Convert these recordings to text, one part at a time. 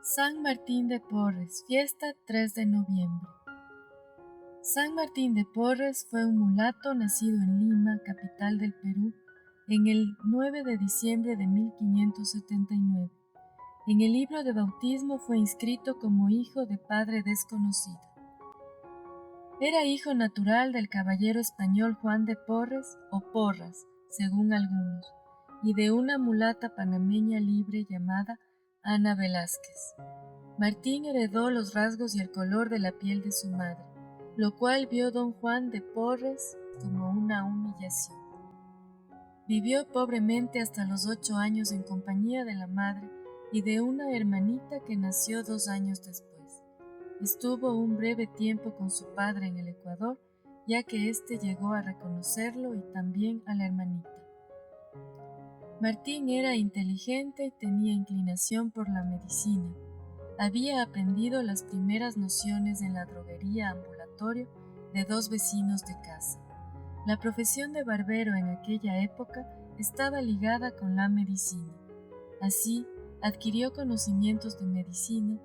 San Martín de Porres, fiesta 3 de noviembre. San Martín de Porres fue un mulato nacido en Lima, capital del Perú, en el 9 de diciembre de 1579. En el libro de bautismo fue inscrito como hijo de padre desconocido. Era hijo natural del caballero español Juan de Porres o Porras, según algunos, y de una mulata panameña libre llamada Ana Velázquez. Martín heredó los rasgos y el color de la piel de su madre, lo cual vio don Juan de Porres como una humillación. Vivió pobremente hasta los 8 años en compañía de la madre y de una hermanita que nació 2 años después. Estuvo un breve tiempo con su padre en el Ecuador, ya que éste llegó a reconocerlo y también a la hermanita. Martín era inteligente y tenía inclinación por la medicina. Había aprendido las primeras nociones en la droguería ambulatorio de 2 vecinos de casa. La profesión de barbero en aquella época estaba ligada con la medicina. Así, adquirió conocimientos de medicina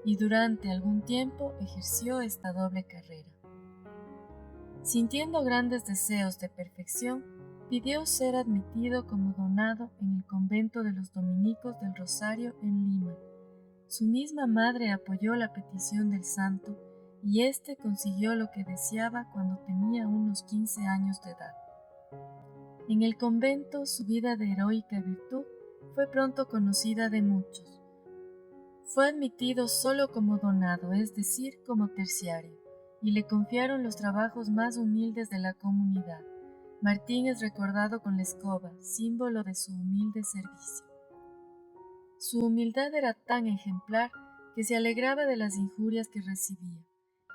y durante algún tiempo ejerció esta doble carrera. Sintiendo grandes deseos de perfección, pidió ser admitido como donado en el convento de los dominicos del Rosario en Lima. Su misma madre apoyó la petición del santo y éste consiguió lo que deseaba cuando tenía unos 15 años de edad. En el convento su vida de heroica virtud fue pronto conocida de muchos. Fue admitido solo como donado, es decir, como terciario, y le confiaron los trabajos más humildes de la comunidad. Martín es recordado con la escoba, símbolo de su humilde servicio. Su humildad era tan ejemplar que se alegraba de las injurias que recibía,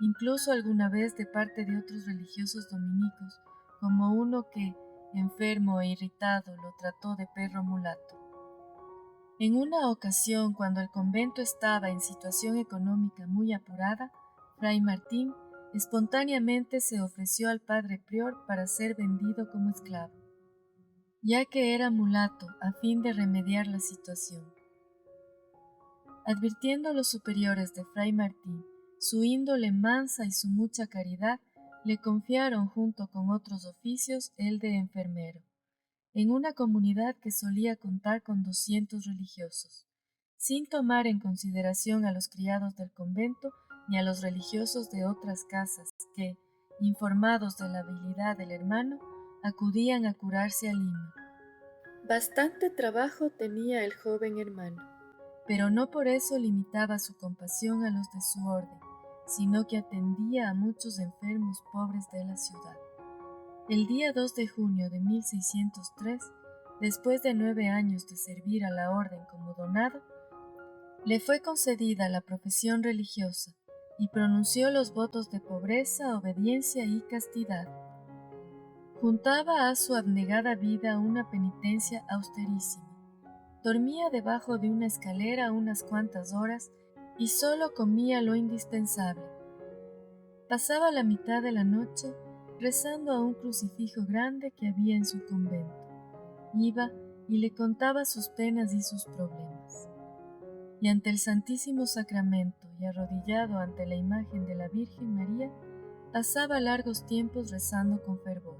incluso alguna vez de parte de otros religiosos dominicos, como uno que, enfermo e irritado, lo trató de perro mulato. En una ocasión, cuando el convento estaba en situación económica muy apurada, Fray Martín espontáneamente se ofreció al padre prior para ser vendido como esclavo, ya que era mulato, a fin de remediar la situación. Advirtiendo a los superiores de Fray Martín su índole mansa y su mucha caridad, le confiaron junto con otros oficios el de enfermero, en una comunidad que solía contar con 200 religiosos, sin tomar en consideración a los criados del convento ni a los religiosos de otras casas que, informados de la habilidad del hermano, acudían a curarse a Lima. Bastante trabajo tenía el joven hermano, pero no por eso limitaba su compasión a los de su orden, sino que atendía a muchos enfermos pobres de la ciudad. El día 2 de junio de 1603, después de 9 años de servir a la orden como donado, le fue concedida la profesión religiosa y pronunció los votos de pobreza, obediencia y castidad. Juntaba a su abnegada vida una penitencia austerísima. Dormía debajo de una escalera unas cuantas horas y solo comía lo indispensable. Pasaba la mitad de la noche rezando a un crucifijo grande que había en su convento. Iba y le contaba sus penas y sus problemas. Y ante el Santísimo Sacramento y arrodillado ante la imagen de la Virgen María, pasaba largos tiempos rezando con fervor.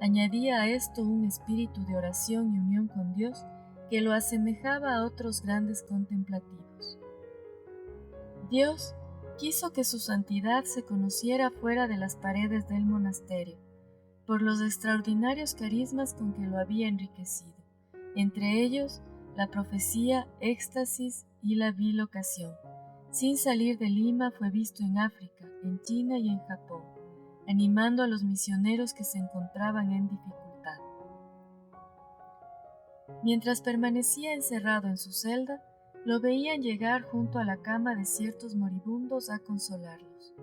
Añadía a esto un espíritu de oración y unión con Dios que lo asemejaba a otros grandes contemplativos. Dios quiso que su santidad se conociera fuera de las paredes del monasterio, por los extraordinarios carismas con que lo había enriquecido, entre ellos la profecía, éxtasis y la bilocación. Sin salir de Lima fue visto en África, en China y en Japón, animando a los misioneros que se encontraban en dificultad. Mientras permanecía encerrado en su celda, lo veían llegar junto a la cama de ciertos moribundos a consolarlos.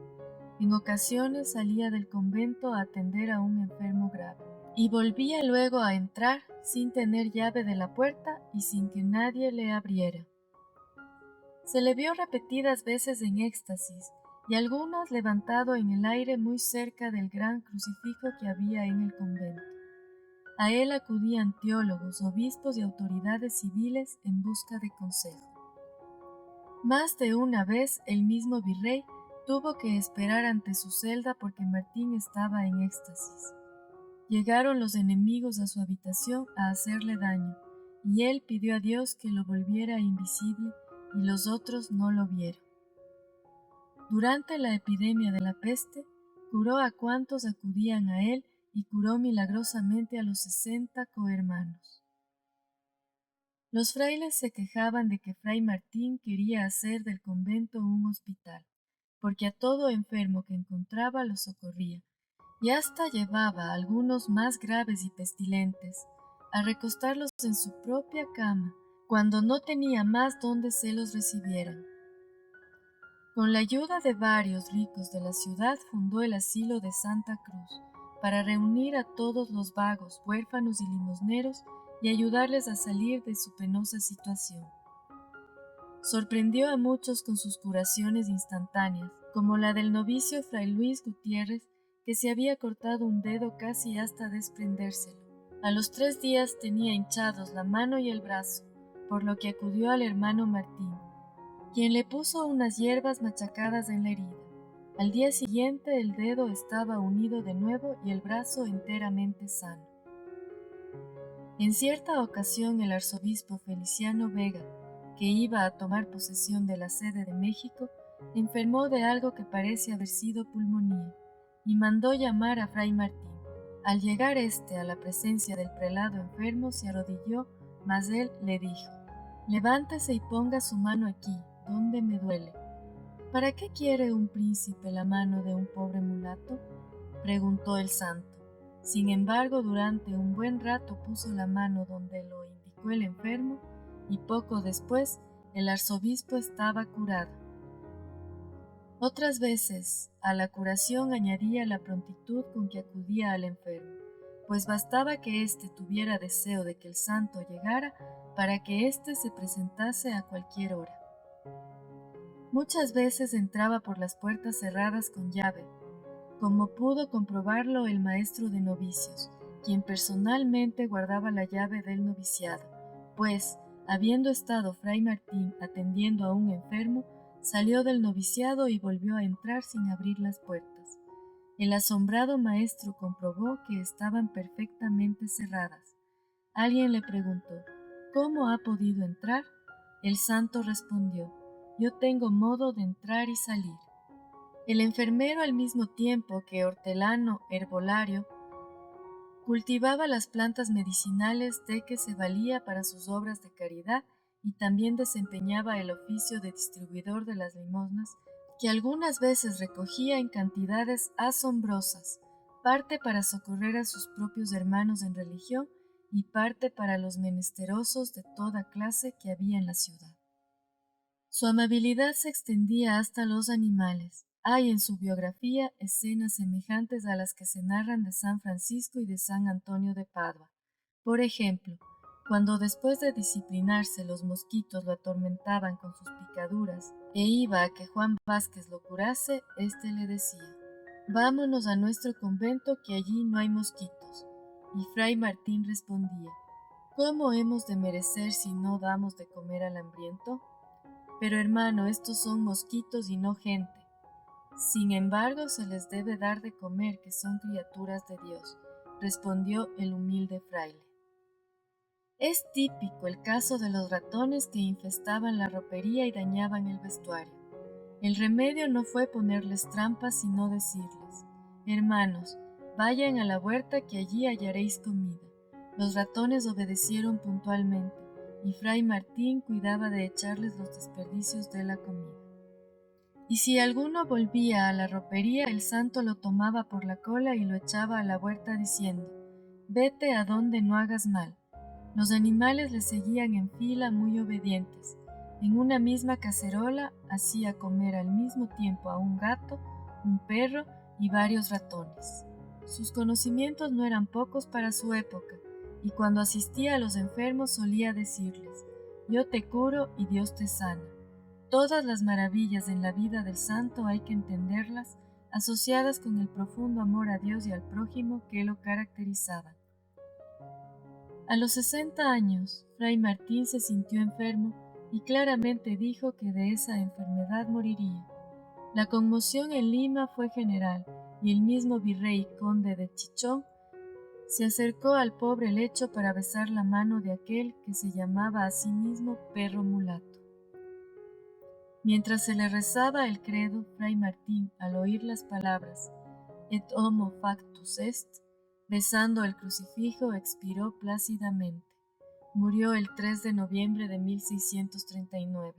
En ocasiones salía del convento a atender a un enfermo grave, y volvía luego a entrar sin tener llave de la puerta y sin que nadie le abriera. Se le vio repetidas veces en éxtasis, y algunas levantado en el aire muy cerca del gran crucifijo que había en el convento. A él acudían teólogos, obispos y autoridades civiles en busca de consejo. Más de una vez el mismo virrey tuvo que esperar ante su celda porque Martín estaba en éxtasis. Llegaron los enemigos a su habitación a hacerle daño, y él pidió a Dios que lo volviera invisible, y los otros no lo vieron. Durante la epidemia de la peste, curó a cuantos acudían a él y curó milagrosamente a los 60 cohermanos. Los frailes se quejaban de que Fray Martín quería hacer del convento un hospital, porque a todo enfermo que encontraba lo socorría, y hasta llevaba a algunos más graves y pestilentes a recostarlos en su propia cama, cuando no tenía más donde se los recibieran. Con la ayuda de varios ricos de la ciudad fundó el asilo de Santa Cruz, para reunir a todos los vagos, huérfanos y limosneros y ayudarles a salir de su penosa situación. Sorprendió a muchos con sus curaciones instantáneas, como la del novicio Fray Luis Gutiérrez, que se había cortado un dedo casi hasta desprendérselo. A los 3 días tenía hinchados la mano y el brazo, por lo que acudió al hermano Martín, quien le puso unas hierbas machacadas en la herida. Al día siguiente el dedo estaba unido de nuevo y el brazo enteramente sano. En cierta ocasión el arzobispo Feliciano Vega, que iba a tomar posesión de la sede de México, enfermó de algo que parece haber sido pulmonía, y mandó llamar a Fray Martín. Al llegar éste a la presencia del prelado enfermo, se arrodilló, mas él le dijo: «Levántese y ponga su mano aquí, donde me duele». «¿Para qué quiere un príncipe la mano de un pobre mulato?», preguntó el santo. Sin embargo, durante un buen rato puso la mano donde lo indicó el enfermo, y poco después el arzobispo estaba curado. Otras veces, a la curación añadía la prontitud con que acudía al enfermo, pues bastaba que éste tuviera deseo de que el santo llegara para que éste se presentase a cualquier hora. Muchas veces entraba por las puertas cerradas con llave, como pudo comprobarlo el maestro de novicios, quien personalmente guardaba la llave del noviciado, pues, habiendo estado Fray Martín atendiendo a un enfermo, salió del noviciado y volvió a entrar sin abrir las puertas. El asombrado maestro comprobó que estaban perfectamente cerradas. Alguien le preguntó: «¿Cómo ha podido entrar?». El santo respondió: «Yo tengo modo de entrar y salir». El enfermero, al mismo tiempo que hortelano herbolario, cultivaba las plantas medicinales de que se valía para sus obras de caridad y también desempeñaba el oficio de distribuidor de las limosnas, que algunas veces recogía en cantidades asombrosas, parte para socorrer a sus propios hermanos en religión y parte para los menesterosos de toda clase que había en la ciudad. Su amabilidad se extendía hasta los animales. Hay en su biografía escenas semejantes a las que se narran de San Francisco y de San Antonio de Padua. Por ejemplo, cuando después de disciplinarse los mosquitos lo atormentaban con sus picaduras e iba a que Juan Vázquez lo curase, éste le decía: «Vámonos a nuestro convento, que allí no hay mosquitos». Y Fray Martín respondía: «¿Cómo hemos de merecer si no damos de comer al hambriento? Pero hermano, estos son mosquitos y no gente. Sin embargo, se les debe dar de comer, que son criaturas de Dios», respondió el humilde fraile. Es típico el caso de los ratones que infestaban la ropería y dañaban el vestuario. El remedio no fue ponerles trampas, sino decirles: «Hermanos, vayan a la huerta, que allí hallaréis comida». Los ratones obedecieron puntualmente, y Fray Martín cuidaba de echarles los desperdicios de la comida. Y si alguno volvía a la ropería, el santo lo tomaba por la cola y lo echaba a la huerta diciendo: «Vete a donde no hagas mal». Los animales le seguían en fila, muy obedientes. En una misma cacerola hacía comer al mismo tiempo a un gato, un perro y varios ratones. Sus conocimientos no eran pocos para su época, y cuando asistía a los enfermos solía decirles: «Yo te curo y Dios te sana». Todas las maravillas en la vida del santo hay que entenderlas asociadas con el profundo amor a Dios y al prójimo que lo caracterizaba. A los 60 años, Fray Martín se sintió enfermo y claramente dijo que de esa enfermedad moriría. La conmoción en Lima fue general y el mismo virrey conde de Chichón se acercó al pobre lecho para besar la mano de aquel que se llamaba a sí mismo perro mulato. Mientras se le rezaba el credo, Fray Martín, al oír las palabras «Et homo factus est», besando el crucifijo, expiró plácidamente. Murió el 3 de noviembre de 1639.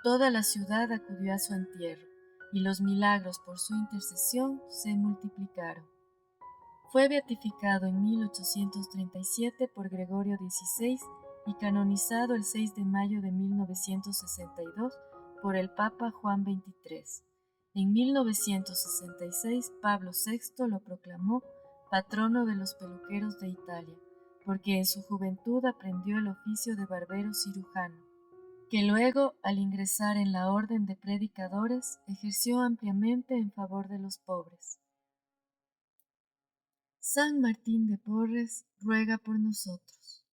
Toda la ciudad acudió a su entierro, y los milagros por su intercesión se multiplicaron. Fue beatificado en 1837 por Gregorio XVI y canonizado el 6 de mayo de 1962 por el Papa Juan XXIII. En 1966 Pablo VI lo proclamó patrono de los peluqueros de Italia, porque en su juventud aprendió el oficio de barbero cirujano, que luego, al ingresar en la orden de predicadores, ejerció ampliamente en favor de los pobres. San Martín de Porres ruega por nosotros.